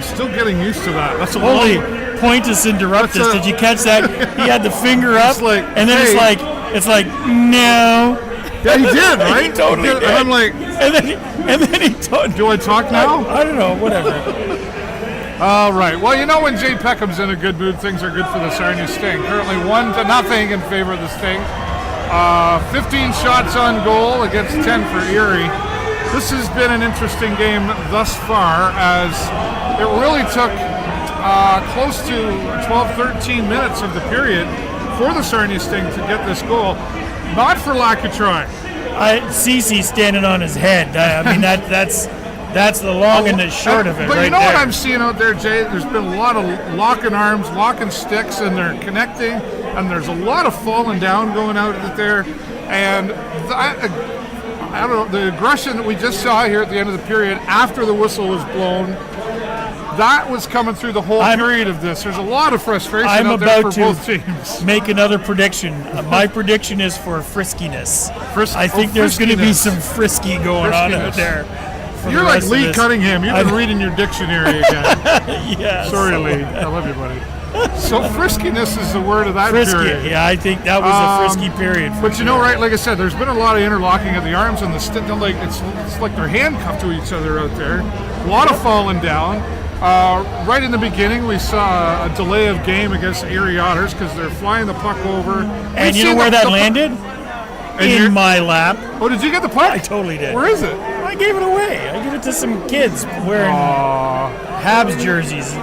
still getting used to that. That's a Holy long... Pointus Interruptus. Did you catch that? He had the finger up, like, and then hey. it's like, no. Yeah, he did, right? He totally did. And I'm like... And then he told... Do I talk now? I don't know, whatever. All right. Well, you know when Jay Peckham's in a good mood, things are good for the Sarnia Sting. Currently 1-0 in favor of the Sting. 15 shots on goal against 10 for Erie. This has been an interesting game thus far, as it really took close to 12-13 minutes of the period for the Sarnia Sting to get this goal. Not for lack of trying. Cece standing on his head. I mean, that's the long and the short of it. But right you know there. what I'm seeing out there, Jay? There's been a lot of locking arms, locking sticks, and they're connecting, and there's a lot of falling down going out there. And I don't know, the aggression that we just saw here at the end of the period after the whistle was blown, that was coming through the whole period of this. There's a lot of frustration out there for both teams. Make another prediction. My prediction is for friskiness. I think there's going to be some frisky going on out there. You're like Lee Cunningham. You've been reading your dictionary again. Yeah. Sorry, Lee. I love you, buddy. So friskiness is the word of that period. Yeah, I think that was a frisky period. But you know, right, like I said, there's been a lot of interlocking of the arms and the stick. Like it's like they're handcuffed to each other out there. A lot of falling down. Right in the beginning, we saw a delay of game against the Erie Otters because they're flying the puck over. And you know where that landed? In my lap. Oh, did you get the puck? I totally did. Where is it? I gave it away. I gave it to some kids wearing Habs jerseys.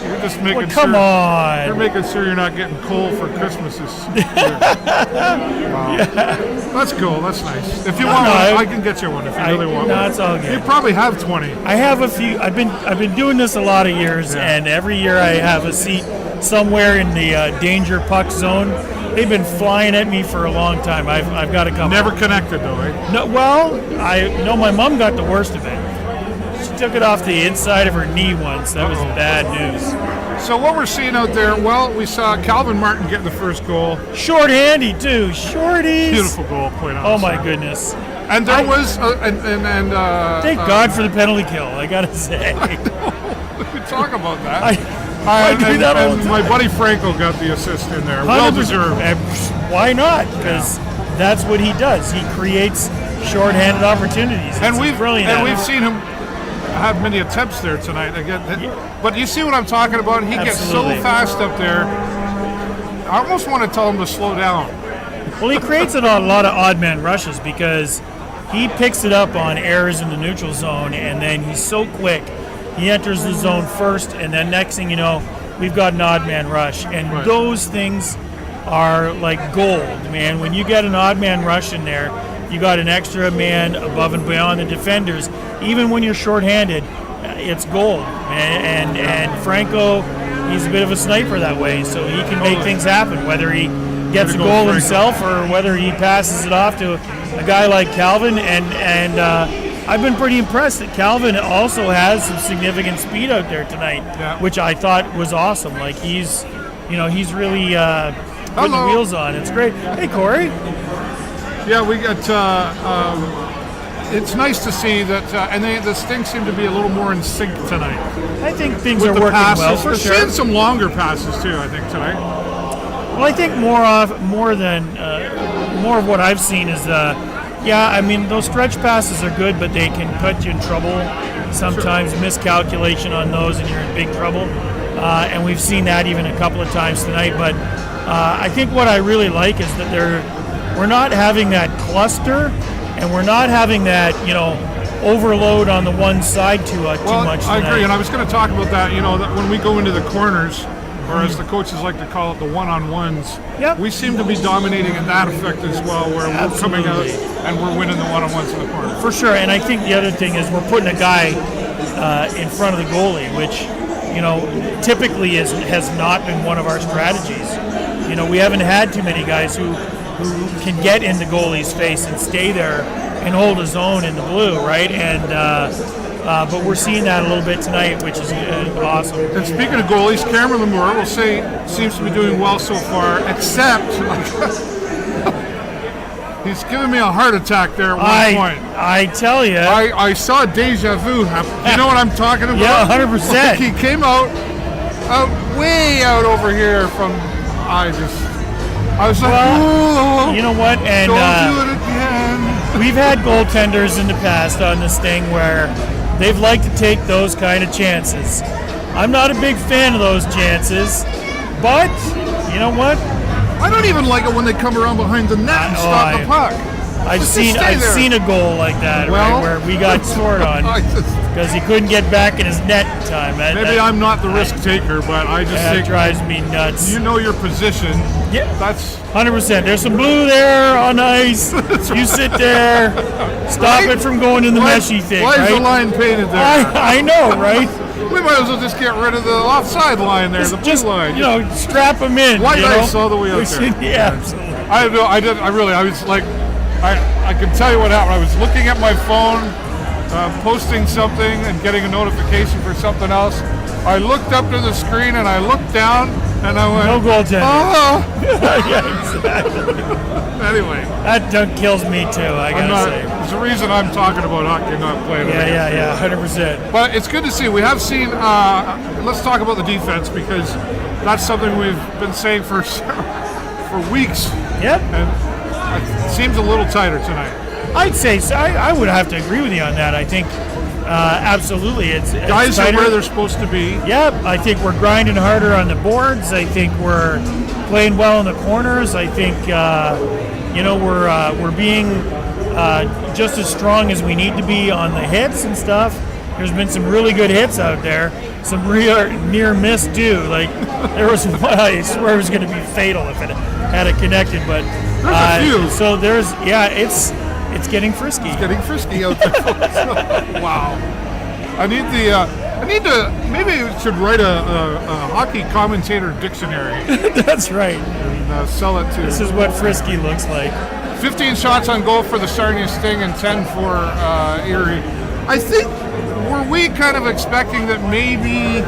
You're just making sure. Come on. You're making sure you're not getting coal for Christmas this year. Wow. Yeah. That's cool. That's nice. If you want one, I can get you one if you really want one. No, it's all good. You probably have 20. I have a few. I've been doing this a lot of years, and every year I have a seat somewhere in the danger puck zone. They've been flying at me for a long time. I've got a couple. Never connected though, eh? No. Well, I know my mom got the worst of it. She took it off the inside of her knee once. That was bad news. So what we're seeing out there, well, we saw Calvin Martin get the first goal. Short-handy too. Shorties. Beautiful goal, quite honestly. Oh my goodness. And there was thank God for the penalty kill. I gotta say. I know. We could talk about that. And my buddy Franco got the assist in there. Well deserved. Why not? Because that's what he does. He creates short-handed opportunities. And we've brilliant. Seen him have many attempts there tonight. But you see what I'm talking about? He gets so fast up there. I almost want to tell him to slow down. Well, he creates a lot of odd man rushes because he picks it up on errors in the neutral zone, and then he's so quick. He enters the zone first, and then next thing you know, we've got an odd man rush. And those things are like gold, man. When you get an odd man rush in there, you got an extra man above and beyond the defenders. Even when you're shorthanded, it's gold. And Franco, he's a bit of a sniper that way, so he can make things happen, whether he gets a goal himself or whether he passes it off to a guy like Calvin. And I've been pretty impressed that Calvin also has some significant speed out there tonight, which I thought was awesome. Like he's really putting the wheels on. It's great. Hey, Corey. Yeah, we got. It's nice to see that, and the Sting seem to be a little more in sync tonight. I think things are working well for sure. We're seeing some longer passes too, I think, tonight. Well, I think more of what I've seen is, I mean, those stretch passes are good, but they can put you in trouble. Sometimes miscalculation on those, and you're in big trouble. And we've seen that even a couple of times tonight. But I think what I really like is that we're not having that cluster, and we're not having that, overload on the one side too much tonight. I agree, and I was going to talk about that. That when we go into the corners, or as the coaches like to call it, the one-on-ones, we seem to be dominating in that effect as well, where we're coming out and we're winning the one-on-ones in the corner. For sure, and I think the other thing is we're putting a guy in front of the goalie, which, typically has not been one of our strategies. We haven't had too many guys who can get in the goalie's face and stay there and hold his own in the blue, right? And but we're seeing that a little bit tonight, which is awesome. And speaking of goalies, Cameron Lemure will say seems to be doing well so far, except He's giving me a heart attack there at one point. I tell you. I saw deja vu happen. You know what I'm talking about? Yeah, 100%. He came out way out over here from. I was like, well, you know what? And don't do it again. We've had goaltenders in the past on this thing where they've liked to take those kind of chances. I'm not a big fan of those chances, but you know what? I don't even like it when they come around behind the net and stop the puck. I've seen a goal like that, right, where we got scored on because he couldn't get back in his net in time. Maybe I'm not the risk taker, but I just think that drives me nuts. You know your position. Yeah, that's 100%. There's some blue there on ice. You sit there, stop it from going in the meshy thing. Why is the right? line painted there? I know, right? We might as well just get rid of the offside line there, the blue line. You know, strap them in. White ice all the way out there. Yeah, absolutely. I was like. I can tell you what happened. I was looking at my phone, posting something and getting a notification for something else. I looked up to the screen and I looked down and I went, no goaltender. Oh! Yeah, exactly. Anyway. That dunk kills me too, I gotta say. There's a reason I'm talking about hockey, not playing. Yeah, 100%. But it's good to see. We have seen, let's talk about the defense because that's something we've been saying for weeks. Yep. And it seems a little tighter tonight. I'd say so. I would have to agree with you on that. I think absolutely it's guys tighter. Are where they're supposed to be. Yep. I think we're grinding harder on the boards. I think we're playing well in the corners. I think we're being just as strong as we need to be on the hits and stuff. There's been some really good hits out there. Some real near miss too. Like there was one I swear it was going to be fatal if it had it connected, but there's a few. So it's getting frisky. It's getting frisky out there. Wow. I need to maybe we should write a hockey commentator dictionary. That's right. And sell it to. This is what frisky looks like. 15 shots on goal for the Sarnia Sting and 10 for Erie. I think, were we kind of expecting that maybe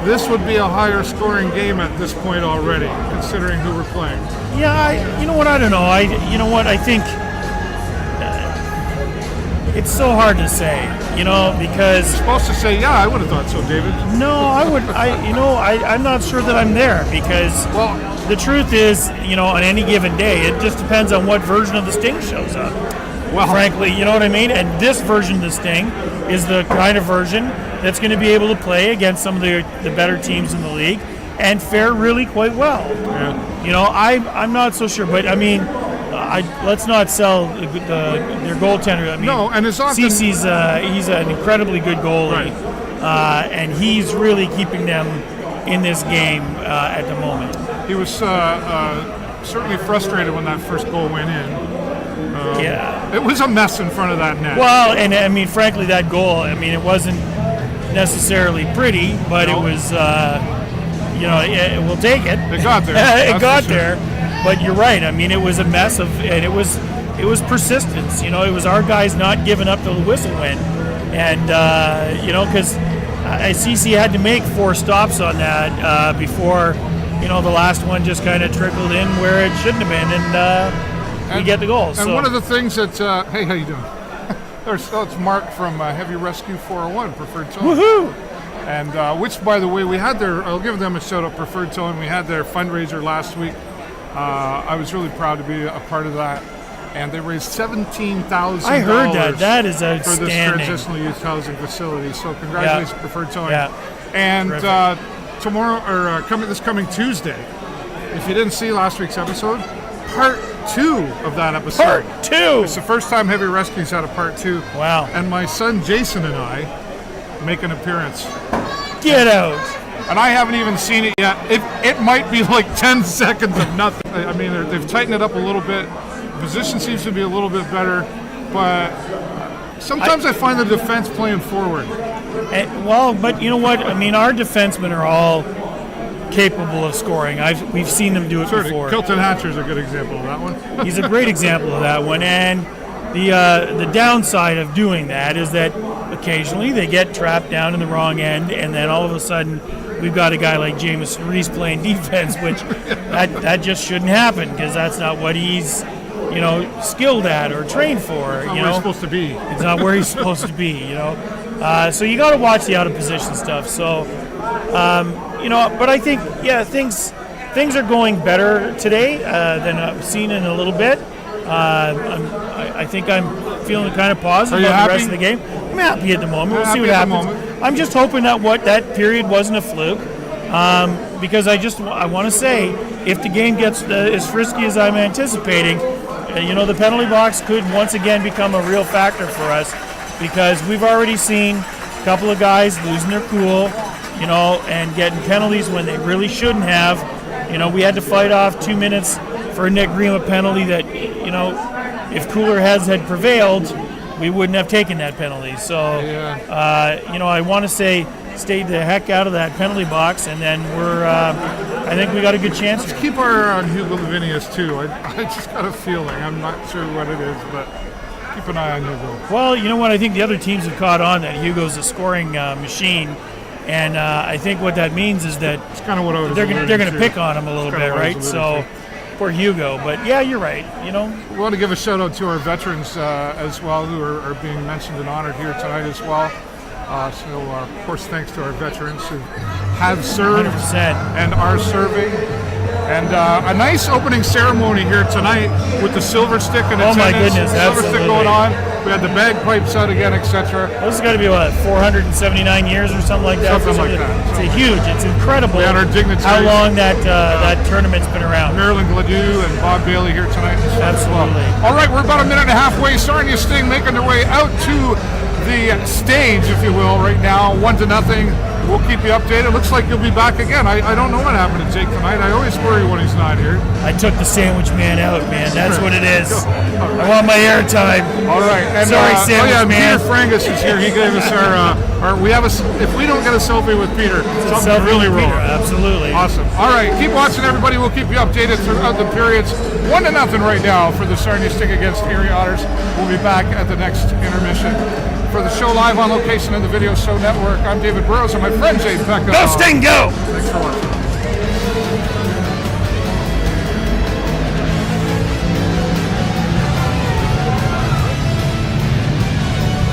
this would be a higher scoring game at this point already, considering who we're playing? Yeah, you know what? I don't know. I think it's so hard to say, because you're supposed to say, yeah, I would have thought so, David. No, I'm not sure that I'm there because the truth is, on any given day, it just depends on what version of the Sting shows up. Well, frankly, you know what I mean? And this version of the Sting is the kind of version that's going to be able to play against some of the better teams in the league and fare really quite well. Yeah. I'm not so sure, but I mean, let's not sell their goaltender. I mean, no, and it's often Cece's he's an incredibly good goalie, right. And he's really keeping them in this game at the moment. He was certainly frustrated when that first goal went in. Yeah, it was a mess in front of that net. Well, and I mean, frankly, that goal, I mean, it wasn't necessarily pretty, but it was, we'll take it. It got there. It got there, but you're right. I mean, it was a mess and it was persistence. It was our guys not giving up till the whistle went, and because Cece had to make 4 stops on that before, the last one just kind of trickled in where it shouldn't have been, and we get the goal. And one of the things that, hey, how you doing? It's Mark from Heavy Rescue 401, Preferred Towing. Woohoo! And which, by the way, I'll give them a shout out, Preferred Towing. We had their fundraiser last week. I was really proud to be a part of that. And they raised $17,000. I heard that. That is outstanding. For this transitional youth housing facility. So congratulations, Preferred Towing. Yeah. And tomorrow, or this coming Tuesday, if you didn't see last week's episode, part 2 of that episode. Part 2! It's the first time Heavy Rescue's had a part 2. Wow. And my son Jason and I make an appearance. Get out. And I haven't even seen it yet. It might be like 10 seconds of nothing. I mean, they've tightened it up a little bit. The position seems to be a little bit better. But sometimes I find the defense playing forward. But you know what? I mean, our defensemen are all capable of scoring. We've seen them do it before. Kilton Hatcher's a good example of that one. He's a great example of that one. And the downside of doing that is that occasionally they get trapped down in the wrong end, and then all of a sudden we've got a guy like Jameson Reese playing defense, which that just shouldn't happen because that's not what he's skilled at or trained for. Not where he's supposed to be. It's not where he's supposed to be. So you got to watch the out of position stuff. So, but I think things are going better today than I've seen in a little bit. I think I'm feeling kind of positive about the rest of the game. I'm happy at the moment. We'll see what happens. I'm just hoping that period wasn't a fluke, because I want to say if the game gets as frisky as I'm anticipating, the penalty box could once again become a real factor for us, because we've already seen a couple of guys losing their cool, and getting penalties when they really shouldn't have. We had to fight off 2 minutes for a Nick Grima penalty that, if cooler heads had prevailed, we wouldn't have taken that penalty. So, I want to say stay the heck out of that penalty box, and then I think we got a good chance. Let's keep our eye on Hugo Lavinius too. I just got a feeling. I'm not sure what it is, but keep an eye on Hugo. Well, you know what? I think the other teams have caught on that Hugo's a scoring machine, and I think what that means is that it's kind of what I was they're going to pick on him a little bit, right? So. Poor Hugo, but yeah, you're right. We want to give a shout out to our veterans as well, who are being mentioned and honored here tonight as well. Of course, thanks to our veterans who have served 100%. and are serving. And a nice opening ceremony here tonight with the silver stick and oh my goodness, silver absolutely. stick going on. We had the bagpipes out again, etc. This has got to be 479 years or something like that. Something like that. It's huge. It's incredible. We had our dignitaries. How long that tournament's been around. Marilyn Gladue and Bob Bailey here tonight. Absolutely. All right, we're about a minute and a half away. Sarnia Sting making their way out to the stage, if you will, right now, 1-0. We'll keep you updated. Looks like you'll be back again. I don't know what happened to Jake tonight. I always worry when he's not here. I took the sandwich man out, man. That's what it is. Right. I want my airtime. All right. And, sorry, sandwich man. Peter Frangus is here. He gave us our we have if we don't get a selfie with Peter, something's really wrong. Absolutely. Awesome. All right. Keep watching, everybody. We'll keep you updated throughout the periods. 1-0 right now for the Sarnia Sting against Erie Otters. We'll be back at the next intermission. For the show live on location in the Video Show Network, I'm David Burrows and my friend Jay Peckham. Go Sting, go! Thanks for watching.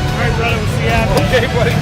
All right, brother, we'll see you after. Okay, buddy.